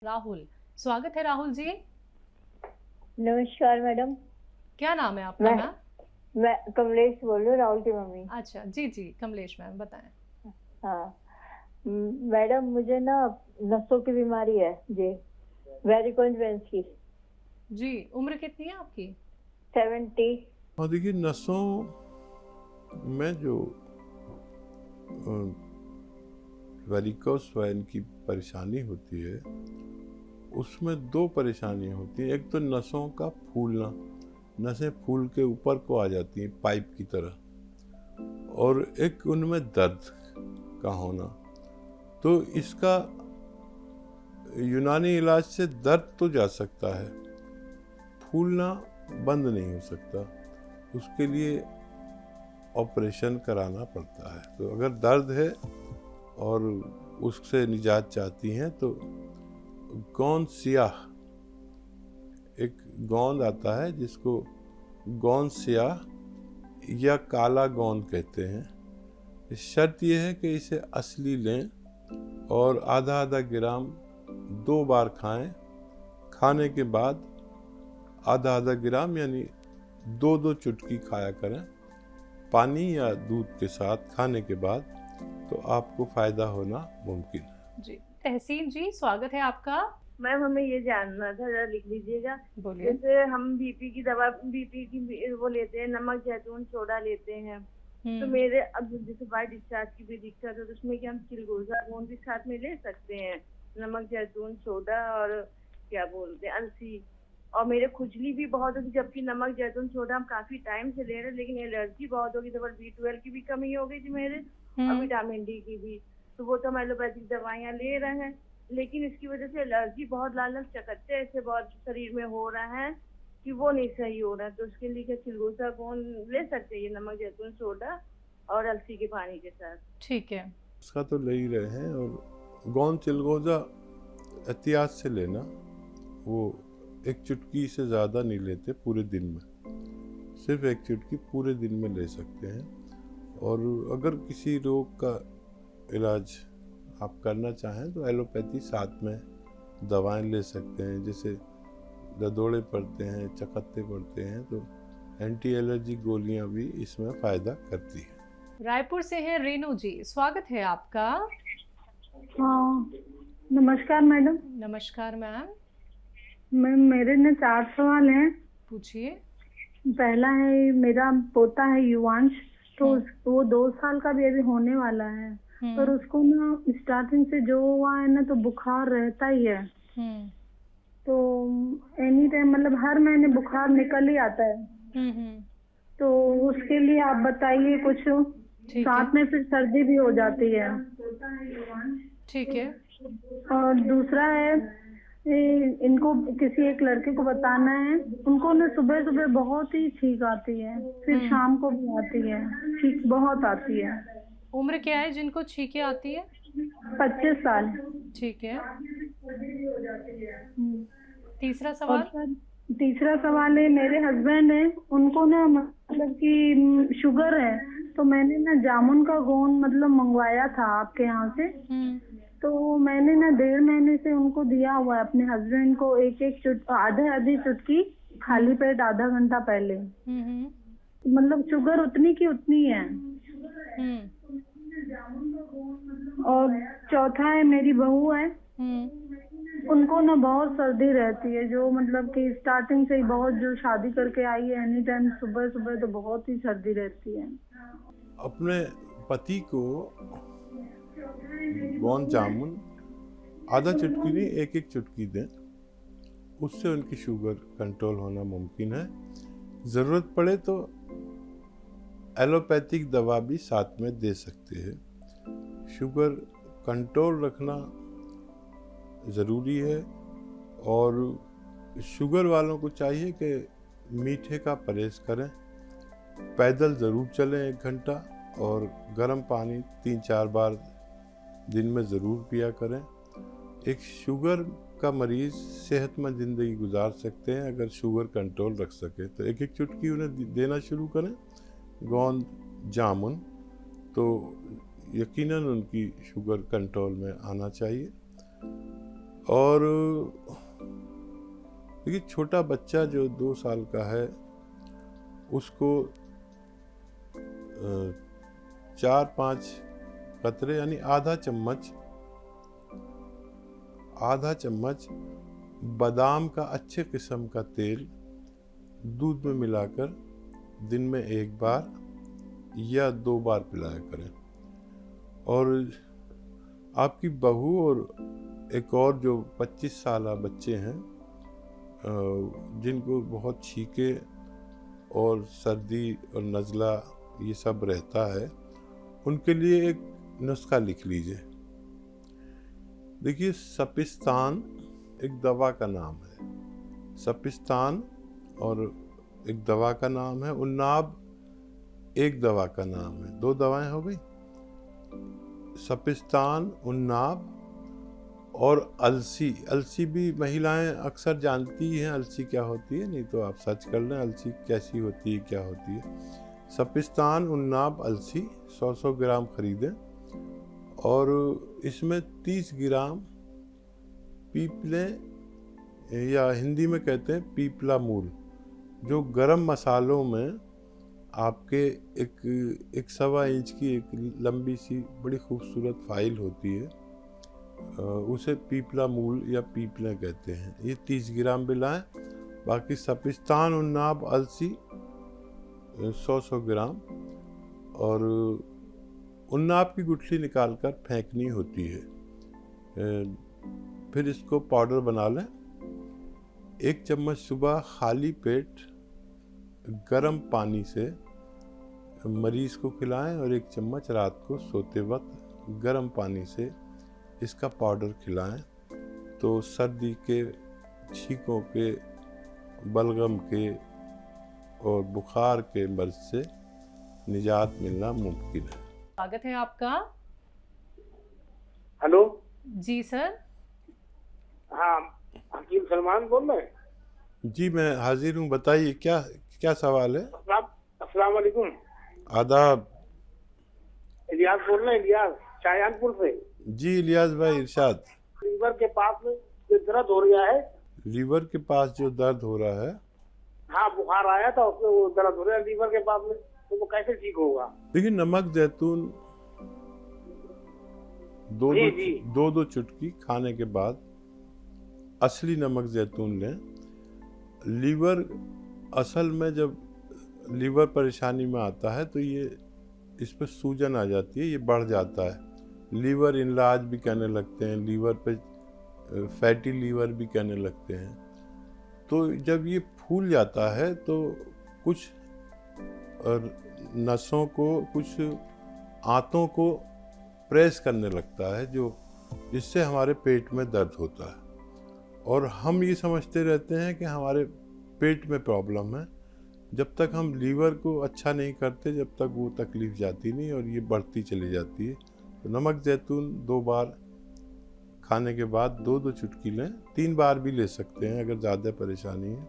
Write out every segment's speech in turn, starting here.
राहुल। स्वागत है राहुल जी। नमस्कार मैडम। क्या नाम है आपका मैम? मैं कमलेश बोल रही हूँ, राहुल की मम्मी। अच्छा जी जी, कमलेश मैम बताएं। हाँ मैडम, मुझे ना नसों की बीमारी है जी, वेरिकोज वेन्स की। जी, उम्र कितनी है आपकी? 70। और देखिए, नसों में जो वेरिकोस वेन की परेशानी होती है, उसमें दो परेशानियां होती हैं। एक तो नसों का फूलना, नसें फूल के ऊपर को आ जाती हैं पाइप की तरह, और एक उनमें दर्द का होना। तो इसका यूनानी इलाज से दर्द तो जा सकता है, फूलना बंद नहीं हो सकता। उसके लिए ऑपरेशन कराना पड़ता है। तो अगर दर्द है और उससे निजात चाहती हैं तो गोंद सियाह, एक गोंद आता है जिसको गोंद सियाह या काला गोंद कहते हैं। शर्त यह है कि इसे असली लें और आधा आधा ग्राम 2 बार खाएं। खाने के बाद आधा आधा ग्राम यानी 2-2 चुटकी खाया करें पानी या दूध के साथ खाने के बाद, तो आपको फायदा होना मुमकिन है। जी, तहसीन जी स्वागत है आपका। मैम, हमें ये जानना था, जरा लिख लीजिएगा। बोलिए। जैसे हम बीपी की दवा, बीपी की वो लेते हैं, नमक जैतून सोडा लेते हैं, तो मेरे अब जैसे बाई डिस्चार्ज की भी दिक्कत है, तो उसमें क्या हम चिलगोजा गोंद भी साथ में ले सकते हैं? नमक जैतून सोडा और क्या बोलते हैं, अलसी। और मेरे खुजली भी बहुत होगी, जबकि नमक जैतून सोडा हम काफी टाइम से ले रहे हैं, लेकिन एलर्जी बहुत होगी। तो B12 की भी कमी हो गई थी मेरे, और विटामिन डी की भी। तो वो तो हम एलोपैथिक दवाइयाँ ले रहे हैं, लेकिन इसकी वजह से एलर्जी बहुत, लाल लाल चकत्ते ऐसे बहुत शरीर में हो रहा है कि वो नहीं सही हो रहा है। तो उसके लिए क्या चिलगोजा गोंद ले सकते हैं, ये नमक जैतून सोडा और अलसी के पानी के साथ? ठीक है। उसका तो ले ही रहे हैं। और गोंद चिलगोजा एहतियात से लेना, वो एक चुटकी से ज़्यादा नहीं लेते पूरे दिन में, सिर्फ एक चुटकी पूरे दिन में ले सकते हैं। और अगर किसी रोग का इलाज आप करना चाहें तो एलोपैथी साथ में दवाएं ले सकते हैं। जैसे ददोड़े पड़ते हैं, चकत्ते पड़ते हैं, तो एंटी एलर्जी गोलियां भी इसमें फ़ायदा करती हैं। रायपुर से हैं रेनू जी, स्वागत है आपका। हाँ, नमस्कार मैडम। नमस्कार मैम। मैम, मेरे ना 4 सवाल हैं। पूछिए। पहला है, मेरा पोता है युवांश, तो वो 2 साल का भी अभी होने वाला है, पर उसको ना स्टार्टिंग से जो हुआ है ना, तो बुखार रहता ही है। तो एनी टाइम, मतलब हर महीने बुखार निकल ही आता है। तो उसके लिए आप बताइए कुछ। साथ में फिर सर्दी भी हो जाती है। ठीक है। और दूसरा है, इनको किसी एक लड़के को बताना है। उनको ना सुबह सुबह बहुत ही छींक आती है, फिर शाम को भी आती है, छींक बहुत आती है। उम्र क्या है जिनको छींकें आती है? 25 साल। ठीक है। तीसरा सवाल। तीसरा सवाल है, मेरे हस्बैंड है, उनको ना मतलब कि शुगर है, तो मैंने ना जामुन का गोंद मतलब मंगवाया था आपके यहाँ से। तो मैंने ना 1.5 महीने से उनको दिया हुआ है अपने हस्बैंड को, एक आधी चुटकी खाली पेट आधा घंटा पहले। मतलब शुगर उतनी की उतनी है। और चौथा है, मेरी बहू है, उनको ना बहुत सर्दी रहती है, जो मतलब कि स्टार्टिंग से ही बहुत, जो शादी करके आई है, एनी टाइम सुबह सुबह तो बहुत ही सर्दी रहती है। अपने पति को गोंद जामुन आधा चुटकी नहीं, एक चुटकी दें, उससे उनकी शुगर कंट्रोल होना मुमकिन है। ज़रूरत पड़े तो एलोपैथिक दवा भी साथ में दे सकते हैं। शुगर कंट्रोल रखना ज़रूरी है, और शुगर वालों को चाहिए कि मीठे का परहेज़ करें, पैदल ज़रूर चलें 1 घंटा, और गर्म पानी 3-4 बार दिन में ज़रूर पिया करें। एक शुगर का मरीज़ सेहतमंद ज़िंदगी गुजार सकते हैं अगर शुगर कंट्रोल रख सके। तो एक चुटकी उन्हें देना शुरू करें गोंद जामुन, तो यकीनन उनकी शुगर कंट्रोल में आना चाहिए। और देखिए, छोटा बच्चा जो 2 साल का है उसको 4-5 कतरे यानी आधा चम्मच बादाम का अच्छे किस्म का तेल दूध में मिलाकर दिन में 1 बार या 2 बार पिलाया करें। और आपकी बहू और एक और जो 25 साल बच्चे हैं जिनको बहुत छींके और सर्दी और नज़ला ये सब रहता है, उनके लिए एक नुस्खा लिख लीजिए। देखिए, सपिस्तान एक दवा का नाम है। सपिस्तान और एक दवा का नाम है, उन्नाब एक दवा का नाम है। 2 दवाएं हो गई, सपिस्तान, उन्नाब और अलसी। अलसी भी महिलाएं अक्सर जानती हैं अलसी क्या होती है, नहीं तो आप सर्च कर लें अलसी कैसी होती है, क्या होती है। सपिस्तान, उन्नाब, अलसी 100 ग्राम खरीदें और इसमें 30 ग्राम पीपले या हिंदी में कहते हैं पीपला मूल, जो गरम मसालों में आपके एक 1.25 इंच की एक लंबी सी बड़ी खूबसूरत फाइल होती है, उसे पीपला मूल या पीपले कहते हैं। ये 30 ग्राम मिलाएं। बाकी सपिस्तान, उन्नाब, अलसी 100 ग्राम और उन्नाब की गुठली निकालकर फेंकनी होती है। फिर इसको पाउडर बना लें। 1 चम्मच सुबह खाली पेट गर्म पानी से मरीज़ को खिलाएं और 1 चम्मच रात को सोते वक्त गर्म पानी से इसका पाउडर खिलाएं, तो सर्दी के, छींकों के, बलगम के और बुखार के मर्ज से निजात मिलना मुमकिन है। स्वागत है आपका। हेलो जी सर। हाँ, हकीम सलमान बोल रहे हैं? जी, मैं हाजिर हूँ, बताइए क्या सवाल है। अस्सलाम वालेकुम। आदाब। इलियास बोल रहे हैं, इलियास शाहजहानपुर से। जी इलियास भाई, इरशाद। लीवर के पास में जो दर्द हो रहा है। लीवर के पास जो दर्द हो रहा है, हाँ, बुखार आया था, उसमें वो दर्द हो रहा है लीवर के पास में, तो वो कैसे ठीक होगा? देखिए, नमक जैतून दो चुटकी खाने के बाद असली नमक जैतून लें। लीवर असल में जब लीवर परेशानी में आता है तो ये इस पर सूजन आ जाती है, ये बढ़ जाता है। लीवर इनलाज भी कहने लगते हैं, लीवर पे फैटी लीवर भी कहने लगते हैं। तो जब ये फूल जाता है तो कुछ नसों को, कुछ आंतों को प्रेस करने लगता है, जो जिससे हमारे पेट में दर्द होता है। और हम ये समझते रहते हैं कि हमारे पेट में प्रॉब्लम है। जब तक हम लीवर को अच्छा नहीं करते, जब तक वो तकलीफ़ जाती नहीं और ये बढ़ती चली जाती है। तो नमक जैतून 2 बार खाने के बाद 2-2 चुटकी लें, 3 बार भी ले सकते हैं अगर ज़्यादा परेशानी है।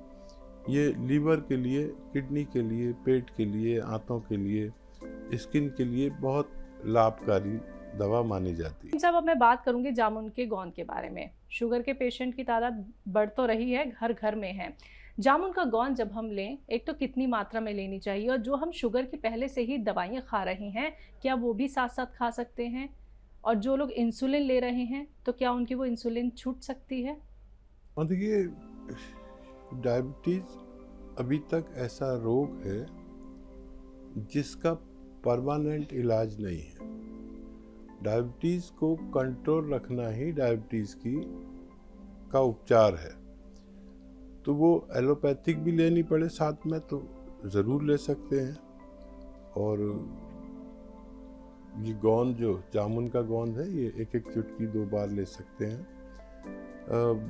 ये लीवर के लिए, किडनी के लिए, पेट के लिए, आंतों के लिए, स्किन के लिए बहुत लाभकारी दवा मानी जाती है। साहब, अब मैं बात करूंगी जामुन के गोंद के बारे में। शुगर के पेशेंट की तादाद बढ़ तो रही है, घर घर में है। जामुन का गोंद जब हम लें, एक तो कितनी मात्रा में लेनी चाहिए, और जो हम शुगर की पहले से ही दवाइयाँ खा रहे हैं, क्या वो भी साथ साथ खा सकते हैं? और जो लोग इंसुलिन ले रहे हैं, तो क्या उनकी वो इंसुलिन छूट सकती है? और देखिए, डायबिटीज़ अभी तक ऐसा रोग है जिसका परमानेंट इलाज नहीं है। डायबिटीज़ को कंट्रोल रखना ही डायबिटीज़ का उपचार है। तो वो एलोपैथिक भी लेनी पड़े साथ में तो ज़रूर ले सकते हैं। और ये गोंद, जो जामुन का गोंद है, ये 1-1 चुटकी 2 बार ले सकते हैं।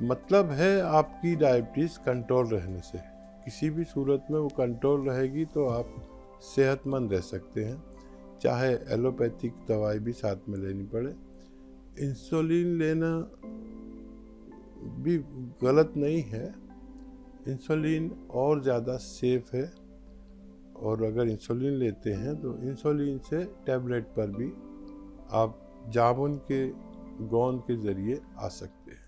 मतलब है आपकी डायबिटीज़ कंट्रोल रहने से। किसी भी सूरत में वो कंट्रोल रहेगी तो आप सेहतमंद रह सकते हैं, चाहे एलोपैथिक दवाई भी साथ में लेनी पड़े। इंसुलिन लेना भी गलत नहीं है, इंसुलिन और ज़्यादा सेफ है। और अगर इंसुलिन लेते हैं तो इंसुलिन से टैबलेट पर भी आप जामुन के गोंद के ज़रिए आ सकते हैं।